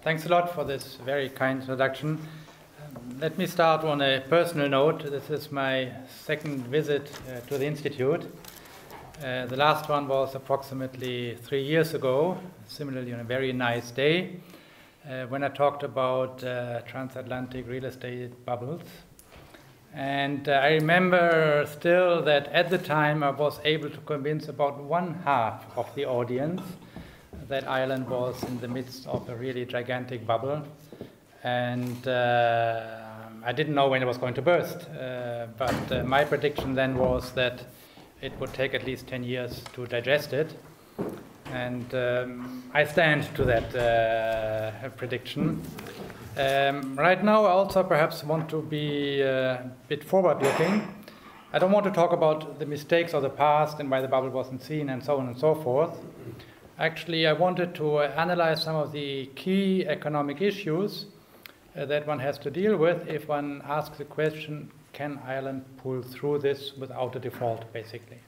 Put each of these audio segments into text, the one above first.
Thanks a lot for this very kind introduction. Let me start on a personal note. This is my second visit to the Institute. The last one was approximately 3 years ago, similarly on a very nice day, when I talked about transatlantic real estate bubbles. And I remember still that at the time I was able to convince about 1/2 of the audience that Ireland was in the midst of a really gigantic bubble. And I didn't know when it was going to burst, but my prediction then was that it would take at least 10 years to digest it. And I stand to that prediction. Right now, I also perhaps want to be a bit forward-looking. I don't want to talk about the mistakes of the past and why the bubble wasn't seen and so on and so forth. Actually, I wanted to analyze some of the key economic issues that one has to deal with if one asks the question, can Ireland pull through this without a default, basically?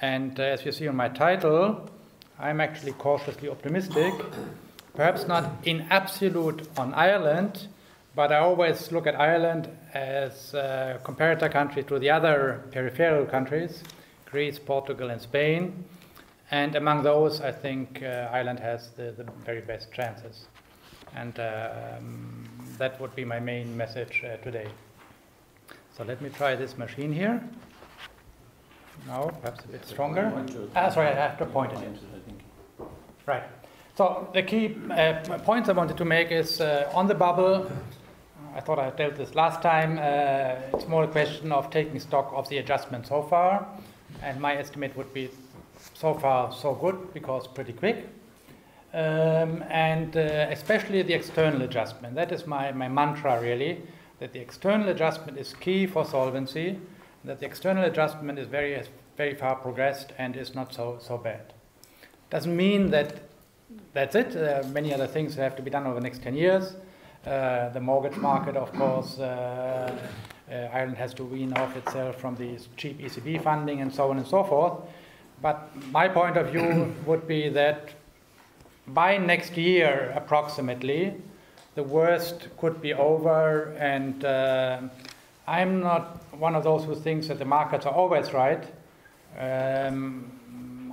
And as you see on my title, I'm actually cautiously optimistic. Perhaps not in absolute on Ireland, but I always look at Ireland as a comparator country to the other peripheral countries, Greece, Portugal, and Spain. And among those, I think Ireland has the very best chances. And that would be my main message today. So let me try this machine here. Now, perhaps a bit stronger. Sorry, I have to point it. Right. So the key points I wanted to make is on the bubble. I thought I dealt this last time. It's more a question of taking stock of the adjustment so far. And my estimate would be so far so good, because pretty quick. And especially the external adjustment. That is my mantra, really, that the external adjustment is key for solvency, that the external adjustment is very far progressed and is not so bad. Doesn't mean that that's it. Many other things have to be done over the next 10 years. The mortgage market, of course, Ireland has to wean off itself from the cheap ECB funding and so on and so forth. But my point of view would be that by next year, approximately, the worst could be over, and I'm not one of those who thinks that the markets are always right.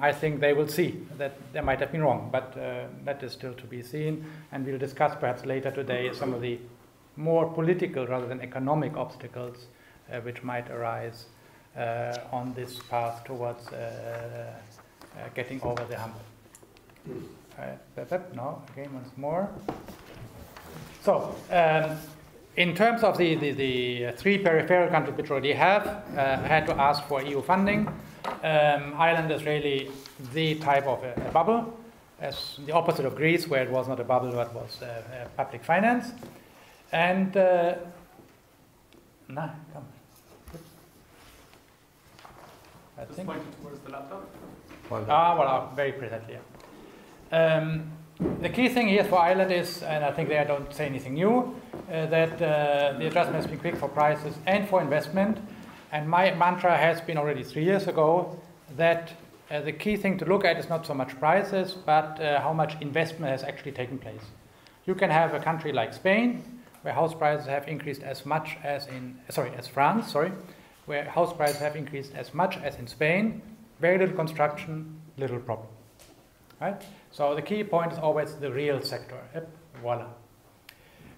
I think they will see that they might have been wrong, but that is still to be seen, and we'll discuss perhaps later today some of the more political rather than economic obstacles which might arise on this path towards getting over the hump. No, again once more. So, in terms of the three peripheral countries which already have had to ask for EU funding, Ireland is really the type of a bubble, as the opposite of Greece, where it was not a bubble but was public finance. And come. I think. Pointing towards the laptop. Well, very precisely. Yeah. The key thing here for Ireland is, and I think I don't say anything new, that the adjustment has been quick for prices and for investment. And my mantra has been already 3 years ago that the key thing to look at is not so much prices, but how much investment has actually taken place. You can have a country like Spain, where house prices have increased as much as as France, where house prices have increased as much as in Spain. Very little construction, little problem. Right? So the key point is always the real sector. Yep, voila.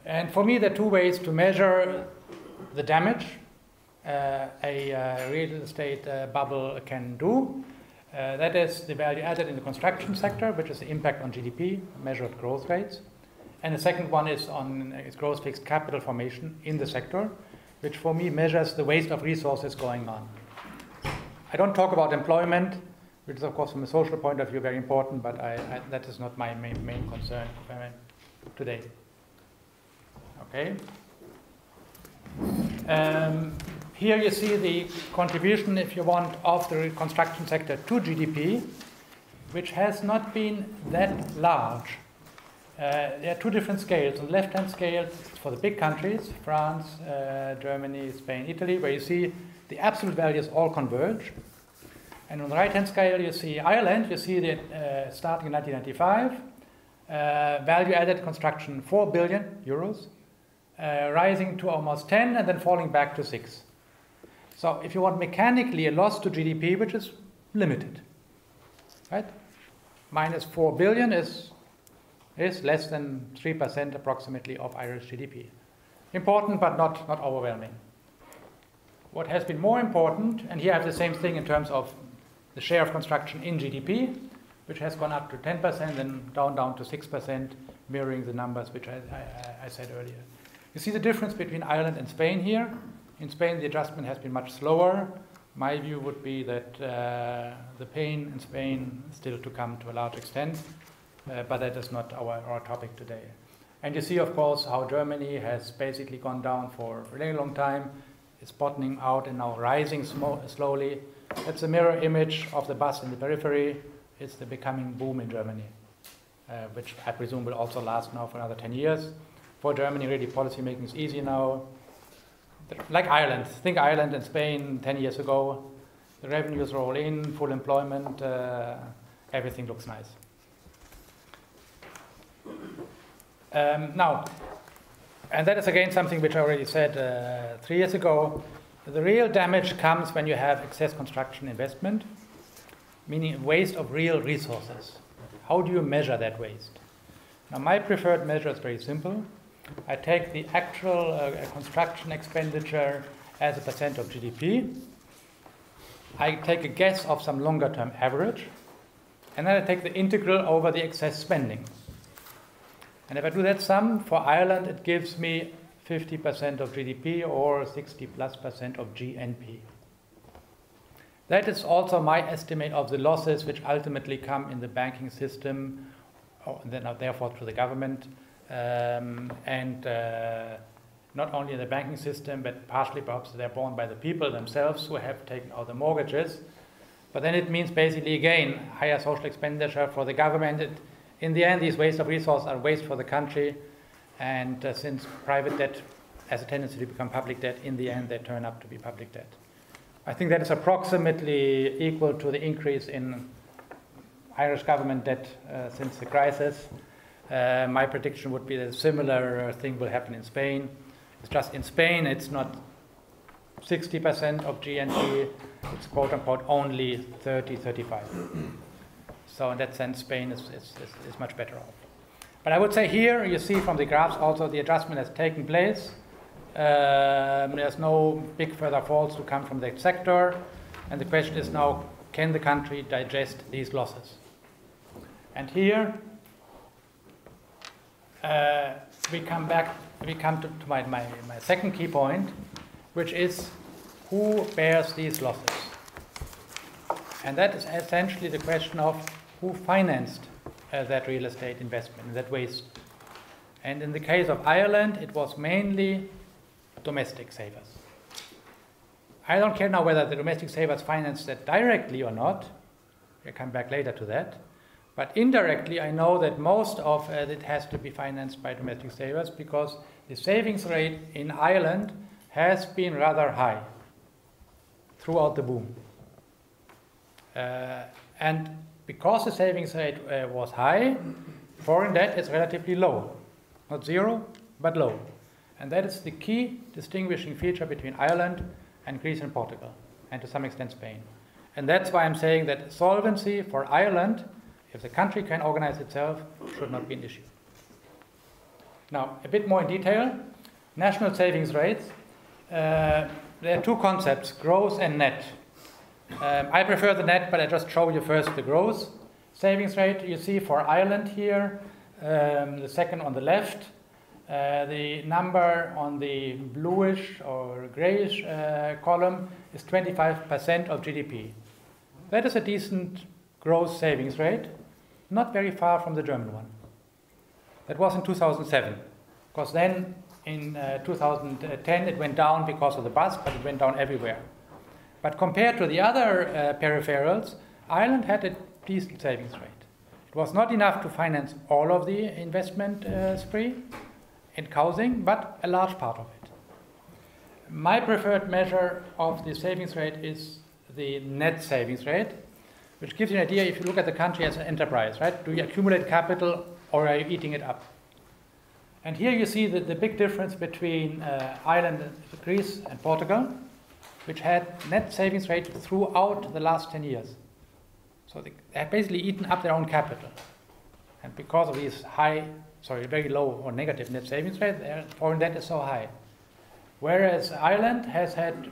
And for me, there are two ways to measure the damage a real estate bubble can do. That is the value added in the construction sector, which is the impact on GDP, measured growth rates. And the second one is on gross fixed capital formation in the sector, which for me measures the waste of resources going on. I don't talk about employment, which is of course from a social point of view very important, but that is not my main concern today. Okay. Here you see the contribution, if you want, of the construction sector to GDP, which has not been that large. There are two different scales. On the left-hand scale, for the big countries, France, Germany, Spain, Italy, where you see the absolute values all converge. And on the right-hand scale, you see Ireland. You see that starting in 1995, value-added construction 4 billion euros, rising to almost 10 and then falling back to 6. So if you want mechanically a loss to GDP, which is limited, right? Minus 4 billion is less than 3% approximately of Irish GDP. Important, but not overwhelming. What has been more important, and here I have the same thing in terms of the share of construction in GDP, which has gone up to 10% and down to 6%, mirroring the numbers which I said earlier. You see the difference between Ireland and Spain here. In Spain, the adjustment has been much slower. My view would be that the pain in Spain is still to come to a large extent, but that is not our topic today. And you see, of course, how Germany has basically gone down for a very long time. It's bottoming out and now rising slowly. That's a mirror image of the bus in the periphery. It's the becoming boom in Germany, which I presume will also last now for another 10 years. For Germany, really, policy making is easy now. Like Ireland. Think Ireland and Spain 10 years ago. The revenues roll in, full employment, everything looks nice. Now, and that is again something which I already said 3 years ago. The real damage comes when you have excess construction investment, meaning waste of real resources. How do you measure that waste? Now, my preferred measure is very simple. I take the actual construction expenditure as a percent of GDP. I take a guess of some longer-term average, and then I take the integral over the excess spending. And if I do that sum, for Ireland, it gives me 50% of GDP or 60+% of GNP. That is also my estimate of the losses which ultimately come in the banking system, then therefore to the government, and not only in the banking system, but partially perhaps they're borne by the people themselves who have taken out the mortgages. But then it means basically, again, higher social expenditure for the government. In the end, these waste of resources are waste for the country, and since private debt has a tendency to become public debt, in the end they turn up to be public debt. I think that is approximately equal to the increase in Irish government debt since the crisis. My prediction would be that a similar thing will happen in Spain. It's just in Spain it's not 60% of GNP, it's quote-unquote only 30-35. So in that sense, Spain is much better off. But I would say here, you see from the graphs also the adjustment has taken place. There's no big further falls to come from that sector. And the question is now, can the country digest these losses? And here, we come to my second key point, which is who bears these losses? And that is essentially the question of who financed that real estate investment, that waste. And in the case of Ireland, it was mainly domestic savers. I don't care now whether the domestic savers financed that directly or not. I'll come back later to that. But indirectly, I know that most of it has to be financed by domestic savers because the savings rate in Ireland has been rather high throughout the boom. And because the savings rate was high, foreign debt is relatively low. Not zero, but low. And that is the key distinguishing feature between Ireland and Greece and Portugal, and to some extent Spain. And that's why I'm saying that solvency for Ireland, if the country can organize itself, should not be an issue. Now, a bit more in detail. National savings rates. There are two concepts, gross and net. I prefer the net, but I just show you first the gross savings rate. You see for Ireland here, the second on the left, the number on the bluish or grayish column is 25% of GDP. That is a decent gross savings rate, not very far from the German one. That was in 2007, because then in 2010 it went down because of the bus, but it went down everywhere. But compared to the other peripherals, Ireland had a decent savings rate. It was not enough to finance all of the investment spree in housing, but a large part of it. My preferred measure of the savings rate is the net savings rate, which gives you an idea if you look at the country as an enterprise, right? Do you accumulate capital or are you eating it up? And here you see the big difference between Ireland, Greece, and Portugal, which had net savings rate throughout the last 10 years. So they have basically eaten up their own capital. And because of these very low or negative net savings rate, their foreign debt is so high. Whereas Ireland has had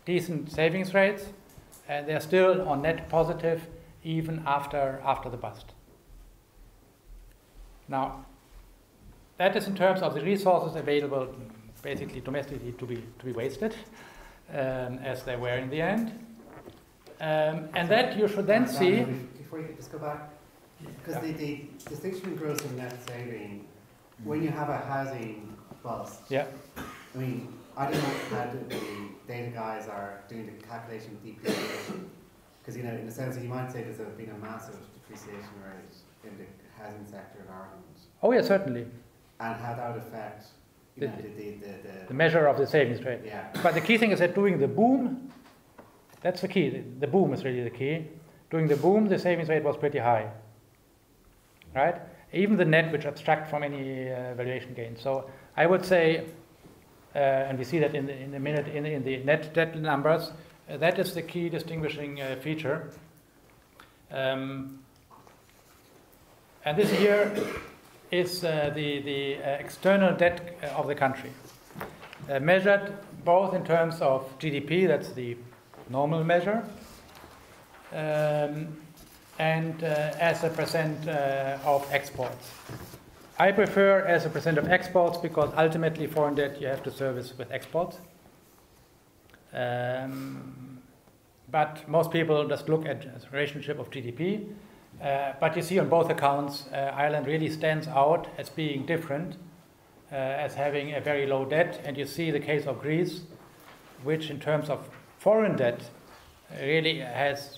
decent savings rates, and they're still on net positive even after the bust. Now, that is in terms of the resources available, basically domestically, to be wasted, as they were in the end. And that you should then see. Before you could just go back, because the distinction in gross and net saving, when you have a housing bust, yeah. I mean, I don't know how the data guys are doing the calculation of depreciation, because in a sense you might say there's been a massive depreciation rate in the housing sector in Ireland. Oh yeah, certainly. And how that would affect the measure of the savings rate. Yeah. But the key thing is that during the boom, that's the key. The boom is really the key. During the boom, the savings rate was pretty high, right? Even the net, which abstract from any valuation gain. So I would say, and we see that in the minute in the net debt numbers, that is the key distinguishing feature. And this here is the external debt of the country, measured both in terms of GDP, that's the normal measure, and as a percent of exports. I prefer as a percent of exports because ultimately foreign debt you have to service with exports. But most people just look at the relationship of GDP. But you see on both accounts, Ireland really stands out as being different, as having a very low debt. And you see the case of Greece, which in terms of foreign debt, really has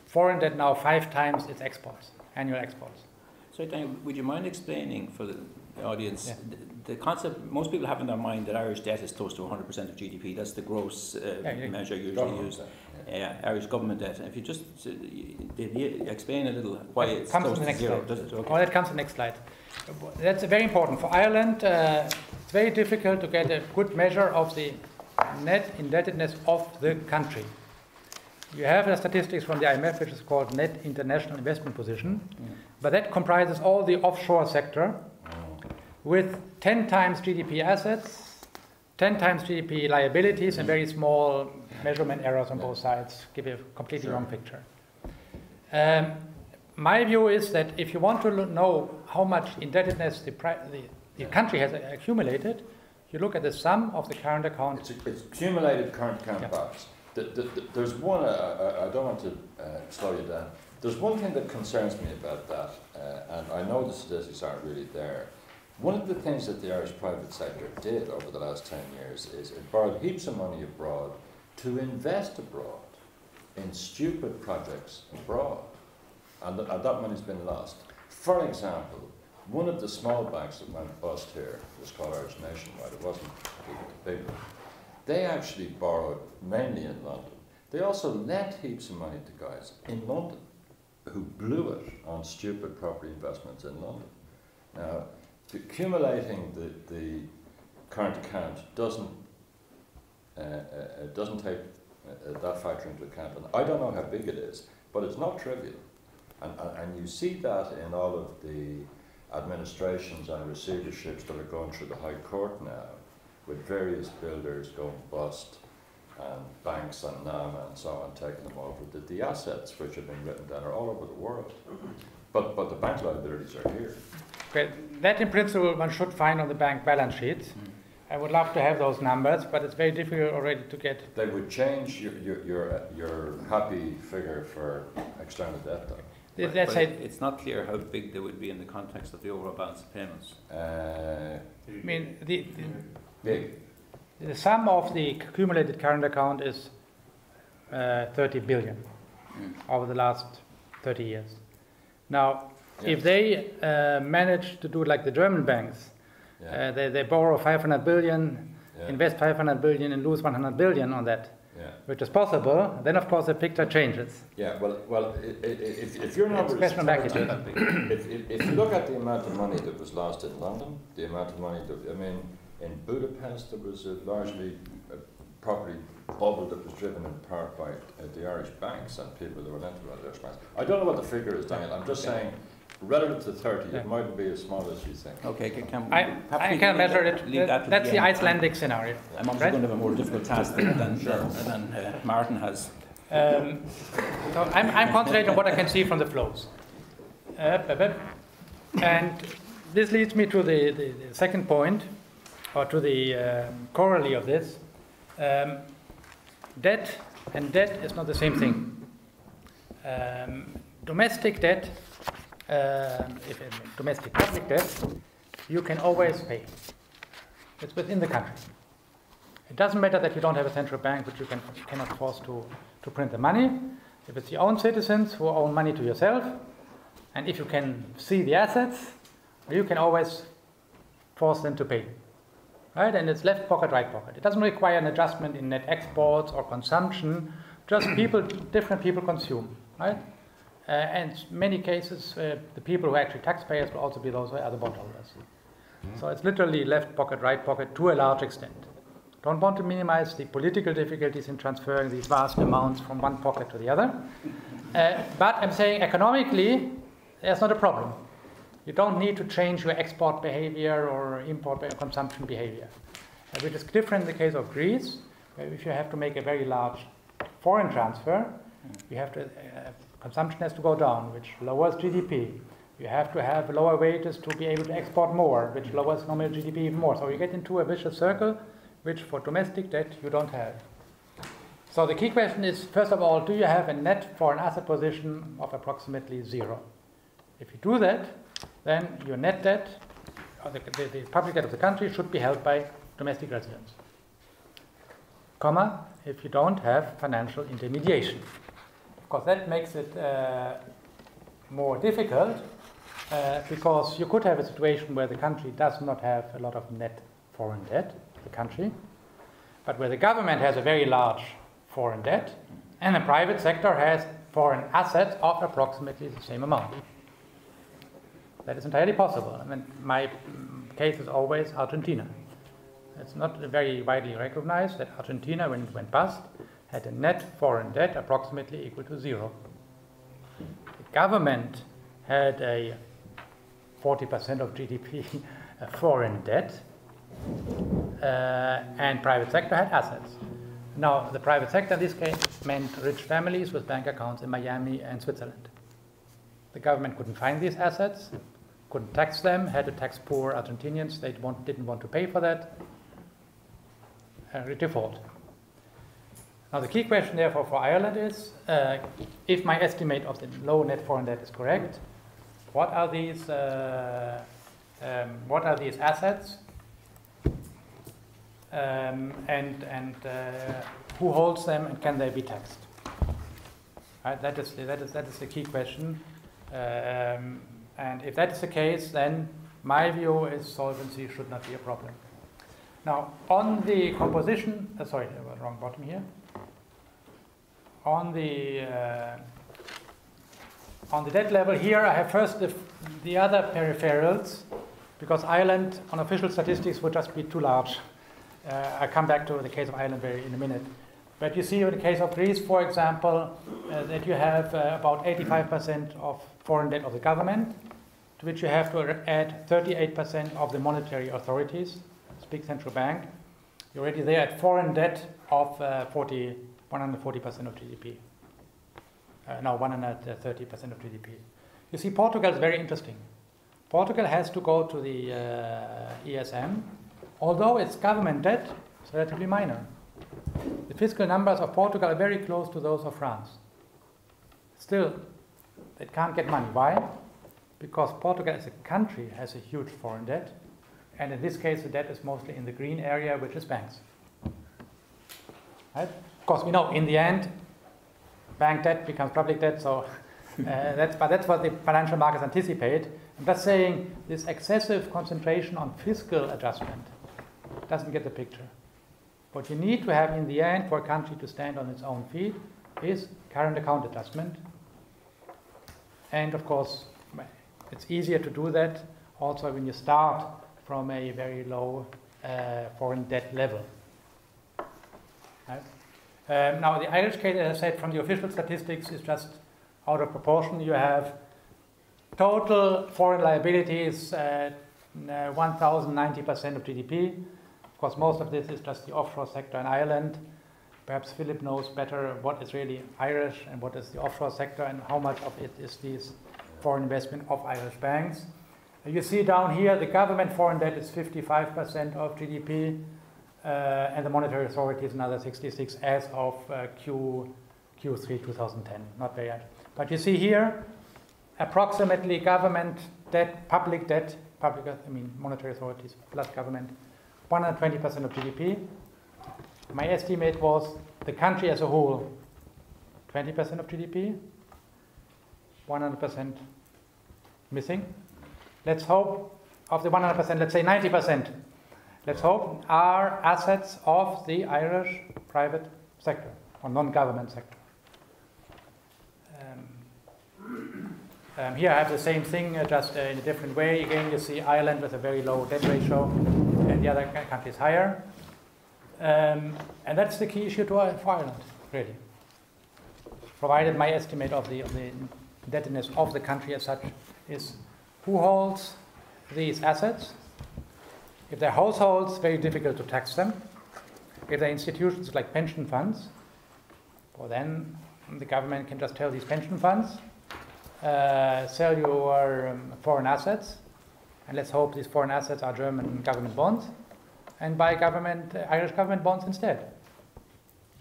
foreign debt now 5 times its exports, annual exports. So, Daniel, would you mind explaining for the audience the concept? Most people have in their mind that Irish debt is close to 100% of GDP. That's the gross measure usually used. Irish government debt. If you just explain a little why it's close to zero. Oh, that comes in the next slide. That's very important. For Ireland, it's very difficult to get a good measure of the net indebtedness of the country. You have the statistics from the IMF, which is called Net International Investment Position, but that comprises all the offshore sector with 10 times GDP assets, 10 times GDP liabilities, and very small measurement errors on both sides, give you a completely wrong picture. My view is that if you want to know how much indebtedness the country has accumulated, you look at the sum of the current account. It's accumulated current account balance. There's one, I don't want to slow you down. There's one thing that concerns me about that, and I know the statistics aren't really there. One of the things that the Irish private sector did over the last 10 years is it borrowed heaps of money abroad to invest abroad in stupid projects abroad, and that money's been lost. For example, one of the small banks that went bust here was called Irish Nationwide. It wasn't the big one. They actually borrowed mainly in London. They also lent heaps of money to guys in London who blew it on stupid property investments in London. Now, accumulating the current account doesn't take that factor into account. And I don't know how big it is, but it's not trivial. And you see that in all of the administrations and receiverships that are going through the High Court now, with various builders going bust, and banks and NAMA and so on taking them over. The assets which have been written down are all over the world, but the bank liabilities are here. Okay, that in principle one should find on the bank balance sheets. I would love to have those numbers, but it's very difficult already to get. They would change your happy figure for external debt, though. But it's not clear how big they would be in the context of the overall balance of payments. I mean, big. The sum of the accumulated current account is 30 billion over the last 30 years. Now, if they manage to do like the German banks, they borrow 500 billion, invest 500 billion and lose 100 billion on that. which is possible, then of course the picture changes. Yeah, well, if your number is 30, if you look at the amount of money that was lost in London, the amount of money that, I mean, in Budapest there was a largely property bubble that was driven in part by the Irish banks and people that were lent to the Irish banks. I don't know what the figure is, Daniel. I'm just saying, relative to 30, it mightn't be as small as you think. Okay, I can measure it. That's the Icelandic scenario. I'm obviously going to have a more difficult task than Martin has. So I'm concentrating on what I can see from the flows. And this leads me to the second point, or to the corollary of this. Debt and debt is not the same thing. Domestic debt, if domestic public debt, you can always pay. It's within the country. It doesn't matter that you don't have a central bank which you cannot force to print the money. If it's your own citizens who own money to yourself, and if you can see the assets, you can always force them to pay. Right? And it's left pocket, right pocket. It doesn't require an adjustment in net exports or consumption. Just different people consume. Right? And in many cases, the people who are actually taxpayers will also be those who are the bondholders. So it's literally left pocket, right pocket to a large extent. Don't want to minimize the political difficulties in transferring these vast amounts from one pocket to the other. But I'm saying economically, there's not a problem. You don't need to change your export behavior or import consumption behavior, which is different in the case of Greece, where if you have to make a very large foreign transfer, you have to consumption has to go down, which lowers GDP. You have to have lower wages to be able to export more, which lowers nominal GDP even more. So you get into a vicious circle, which for domestic debt you don't have. So the key question is, first of all, do you have a net foreign asset position of approximately 0? If you do that, then your net debt, or the public debt of the country, should be held by domestic residents. Comma, if you don't have financial intermediation. Of course, that makes it more difficult because you could have a situation where the country does not have a lot of net foreign debt, the country, but where the government has a very large foreign debt and the private sector has foreign assets of approximately the same amount. That is entirely possible. I mean, my case is always Argentina. It's not very widely recognized that Argentina, when it went bust, had a net foreign debt approximately equal to 0. The government had a 40% of GDP foreign debt, and private sector had assets. Now, the private sector in this case meant rich families with bank accounts in Miami and Switzerland. The government couldn't find these assets, couldn't tax them, had to tax poor Argentinians. They didn't want to pay for that. Default. Now, the key question, therefore, for Ireland is, if my estimate of the low net foreign debt is correct, what are these assets, and who holds them, and can they be taxed? Right? That is the key question. And if that is the case, then my view is solvency should not be a problem. Now, on the composition, wrong bottom here. On the debt level here, I have first the other peripherals, because Ireland, on official statistics, would just be too large. I'll come back to the case of Ireland in a minute. But you see in the case of Greece, for example, that you have about 85% of foreign debt of the government, to which you have to add 38% of the monetary authorities, big central bank. You're already there at foreign debt of 140% of GDP. 130% of GDP. You see, Portugal is very interesting. Portugal has to go to the ESM, although its government debt is relatively minor. The fiscal numbers of Portugal are very close to those of France. Still, it can't get money. Why? Because Portugal as a country has a huge foreign debt, and in this case the debt is mostly in the green area, which is banks. Right? Of course, we know in the end, bank debt becomes public debt, so that's what the financial markets anticipate. I'm just saying this excessive concentration on fiscal adjustment doesn't get the picture. What you need to have in the end for a country to stand on its own feet is current account adjustment. And of course, it's easier to do that also when you start from a very low foreign debt level. Right? Now, the Irish case, as I said, from the official statistics is just out of proportion. You have total foreign liabilities at 1,090% of GDP. Of course, most of this is just the offshore sector in Ireland. Perhaps Philip knows better what is really Irish and what is the offshore sector and how much of it is this foreign investment of Irish banks. You see down here the government foreign debt is 55% of GDP, and the monetary authority is another 66 as of Q3 2010. Not very high. But you see here, approximately government debt, monetary authorities plus government, 120% of GDP. My estimate was the country as a whole, 20% of GDP, 100% missing. Let's hope of the 100%, let's say 90%. Let's hope are assets of the Irish private sector or non-government sector. Here I have the same thing, just in a different way. Again, you see Ireland with a very low debt ratio, and the other countries higher. And that's the key issue for Ireland, really. Provided my estimate of the indebtedness of the country as such is who holds these assets. If they're households, very difficult to tax them. If they're institutions like pension funds, well, then the government can just tell these pension funds, sell your foreign assets, and let's hope these foreign assets are German government bonds, and buy Irish government bonds instead.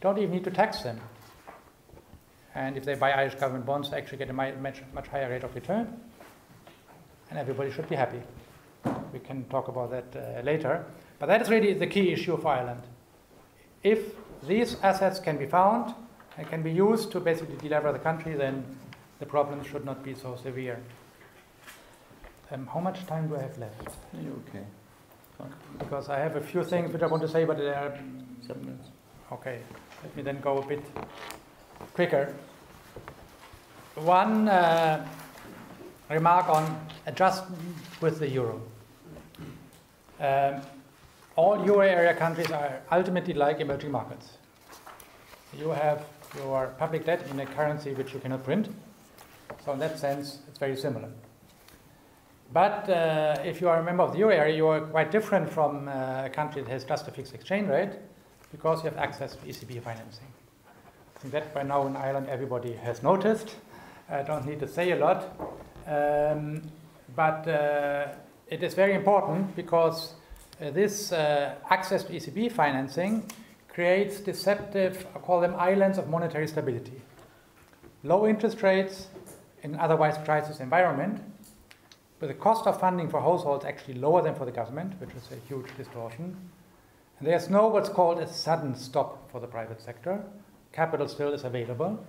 Don't even need to tax them. And if they buy Irish government bonds, they actually get a much higher rate of return, and everybody should be happy. We can talk about that later. But that is really the key issue of Ireland. If these assets can be found and can be used to basically delever the country, then the problem should not be so severe. How much time do I have left? You're okay. Because I have a few things which I want to say, but they are 7 minutes. Okay. Let me then go a bit quicker. One remark on adjustment with the euro. All euro area countries are ultimately like emerging markets. You have your public debt in a currency which you cannot print. So in that sense, it's very similar. But if you are a member of the euro area, you are quite different from a country that has just a fixed exchange rate because you have access to ECB financing. I think that by now in Ireland everybody has noticed. I don't need to say a lot. But it is very important because this access to ECB financing creates deceptive, I call them islands of monetary stability. Low interest rates in an otherwise crisis environment, with the cost of funding for households actually lower than for the government, which is a huge distortion. And there's no what's called a sudden stop for the private sector. Capital still is available.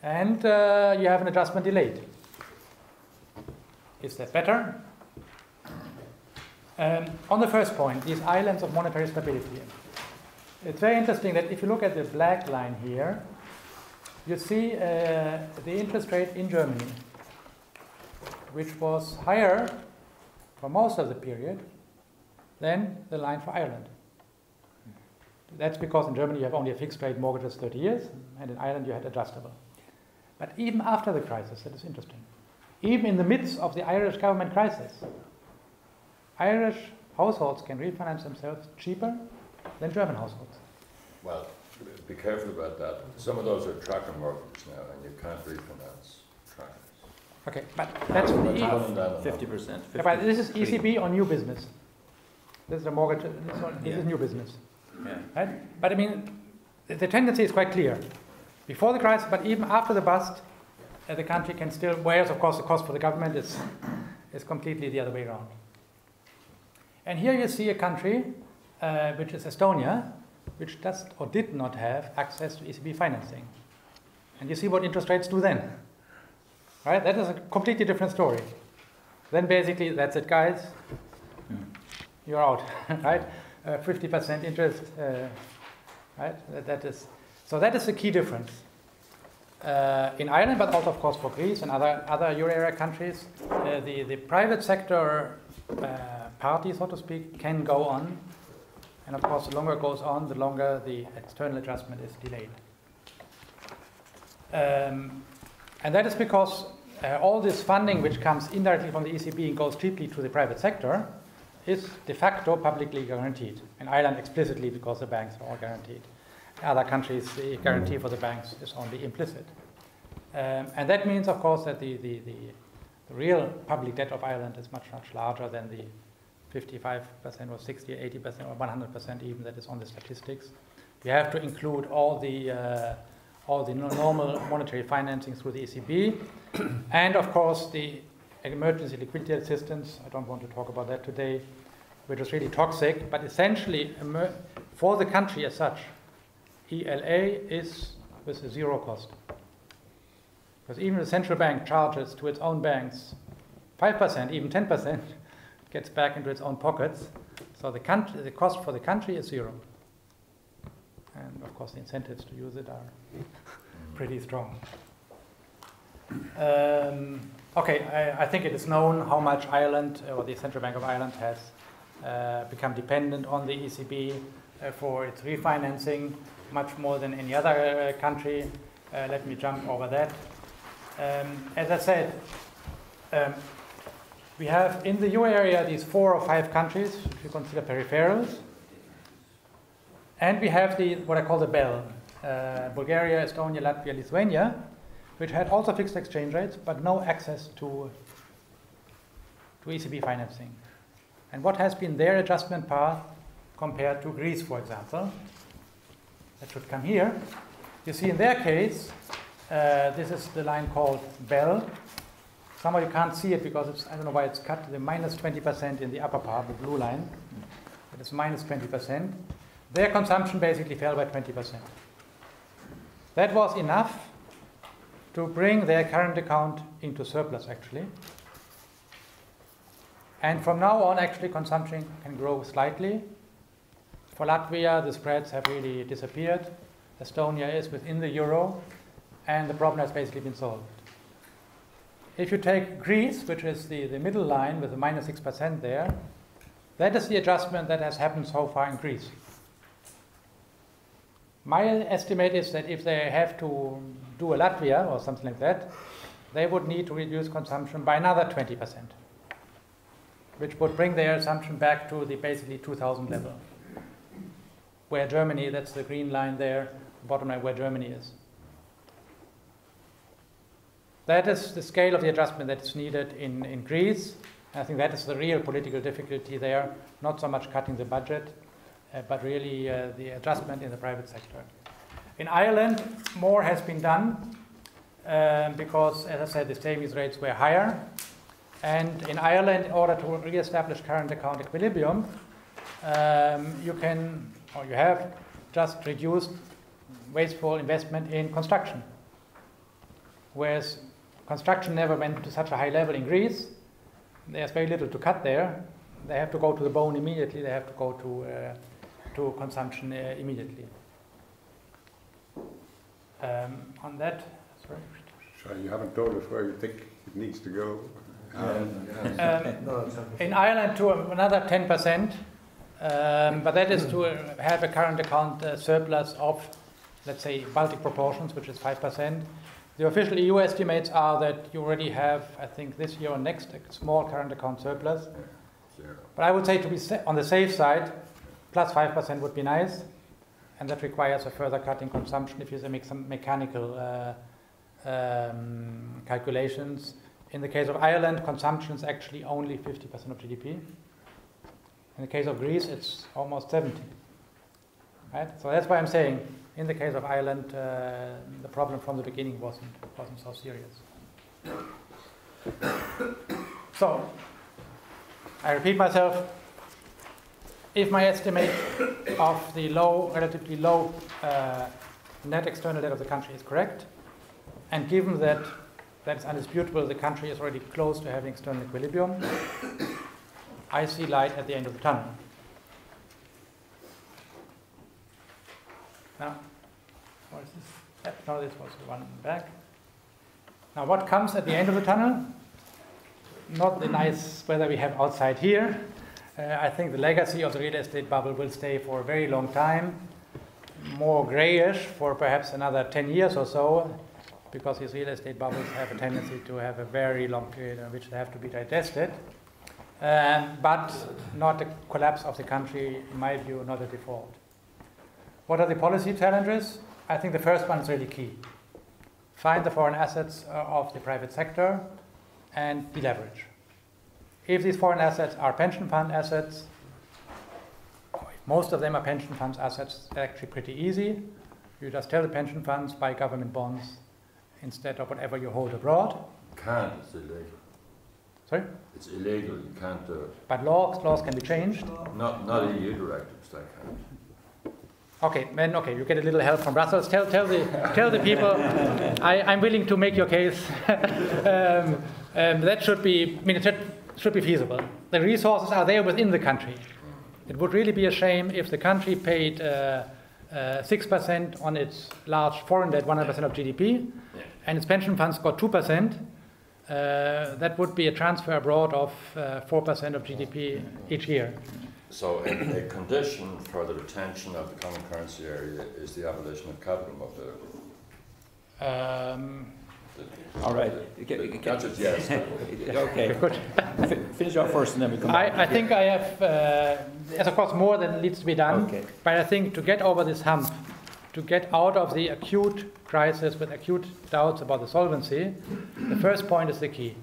And you have an adjustment delayed. Is that better? On the first point, these islands of monetary stability. It's very interesting that if you look at the black line here, you see the interest rate in Germany, which was higher for most of the period than the line for Ireland. That's because in Germany you have only a fixed rate mortgages 30 years, and in Ireland you had adjustable. But even after the crisis, that is interesting, even in the midst of the Irish government crisis, Irish households can refinance themselves cheaper than German households. Well, be careful about that. Some of those are tracker mortgages now, and you can't refinance trackers. Okay, but that's 50%. Yeah, but this is ECB on new business. This is a mortgage. This is new business. Yeah. Right? But I mean, the tendency is quite clear. Before the crisis, but even after the bust, the country can still. Whereas, of course, the cost for the government is completely the other way around. And here you see a country, which is Estonia, which does or did not have access to ECB financing. And you see what interest rates do then. Right? That is a completely different story. Then basically, that's it, guys. You're out, right? 50% interest, right? That is the key difference. In Ireland, but also, of course, for Greece and other euro area countries, the private sector party, so to speak, can go on. And of course, the longer it goes on, the longer the external adjustment is delayed. And that is because all this funding which comes indirectly from the ECB and goes cheaply to the private sector is de facto publicly guaranteed. In Ireland, explicitly, because the banks are all guaranteed. In other countries, the guarantee for the banks is only implicit. And that means, of course, that the real public debt of Ireland is much, much larger than the 55% or 60, 80% or 100% even that is on the statistics. You have to include all the normal monetary financing through the ECB, and of course the emergency liquidity assistance. I don't want to talk about that today, which is really toxic, but essentially for the country as such, ELA is with a zero cost. Because even the central bank charges to its own banks 5%, even 10%, gets back into its own pockets. So the cost for the country is zero. And of course the incentives to use it are pretty strong. I think it is known how much Ireland, or the Central Bank of Ireland, has become dependent on the ECB for its refinancing, much more than any other country. Let me jump over that. As I said, we have in the euro area these 4 or 5 countries, if you consider peripherals, and we have what I call the BEL, Bulgaria, Estonia, Latvia, Lithuania, which had also fixed exchange rates, but no access to ECB financing. And what has been their adjustment path compared to Greece, for example? That should come here. You see in their case, this is the line called BEL. Somehow you can't see it because it's, I don't know why it's cut, the minus 20% in the upper part, the blue line. It is minus 20%. Their consumption basically fell by 20%. That was enough to bring their current account into surplus, actually. And from now on, actually, consumption can grow slightly. For Latvia, the spreads have really disappeared. Estonia is within the euro, and the problem has basically been solved. If you take Greece, which is the middle line with the minus 6% there, that is the adjustment that has happened so far in Greece. My estimate is that if they have to do a Latvia or something like that, they would need to reduce consumption by another 20%, which would bring their assumption back to the basically 2000 level, where Germany, that's the green line there, bottom line where Germany is. That is the scale of the adjustment that is needed in Greece. I think that is the real political difficulty there, not so much cutting the budget, but really the adjustment in the private sector. In Ireland, more has been done because, as I said, the savings rates were higher. And in Ireland, in order to re-establish current account equilibrium, you have just reduced wasteful investment in construction. Whereas construction never went to such a high level in Greece, there's very little to cut there. They have to go to the bone immediately. They have to go to consumption immediately. On that, sorry. So you haven't told us where you think it needs to go. In Ireland, to another 10%, but that is to have a current account surplus of, let's say, Baltic proportions, which is 5%. The official EU estimates are that you already have, I think, this year or next, a small current account surplus. But I would say to be on the safe side, plus 5% would be nice, and that requires a further cut in consumption if you make some mechanical calculations. In the case of Ireland, consumption is actually only 50% of GDP. In the case of Greece, it's almost 70%. Right? So that's why I'm saying, in the case of Ireland, the problem from the beginning wasn't so serious. So, I repeat myself. If my estimate of the relatively low net external debt of the country is correct, and given that it's undisputable the country is already close to having external equilibrium, I see light at the end of the tunnel. Now, what is this? No, this was the one back. Now, what comes at the end of the tunnel? Not the nice weather we have outside here. I think the legacy of the real estate bubble will stay for a very long time, more grayish for perhaps another 10 years or so, because these real estate bubbles have a tendency to have a very long period in which they have to be digested. But not a collapse of the country, in my view, not a default. What are the policy challenges? I think the first one is really key. Find the foreign assets of the private sector and deleverage. If these foreign assets are pension fund assets, most of them are pension funds assets, they're actually pretty easy. You just tell the pension funds, buy government bonds instead of whatever you hold abroad. Can't, it's illegal. Sorry? It's illegal, you can't do it. But laws can be changed. Not EU directives, they can't. Okay, then you get a little help from Brussels. Tell the people, I'm willing to make your case. That should be, it should be feasible. The resources are there within the country. It would really be a shame if the country paid 6% on its large foreign debt, 100% of GDP, and its pension funds got 2%. That would be a transfer abroad of 4% of GDP each year. So a condition for the retention of the common currency area is the abolition of capital mobility. All right. That's it, yes. Okay. Good. Finish off first and then we come back. I think I have, there's of course more that needs to be done, okay. But I think to get over this hump, to get out of the acute crisis with acute doubts about the solvency, the first point is the key.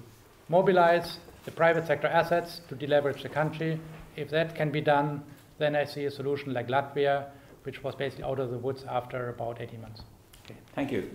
Mobilize the private sector assets to deleverage the country. If that can be done, then I see a solution like Latvia, which was basically out of the woods after about 18 months. Okay. Thank you.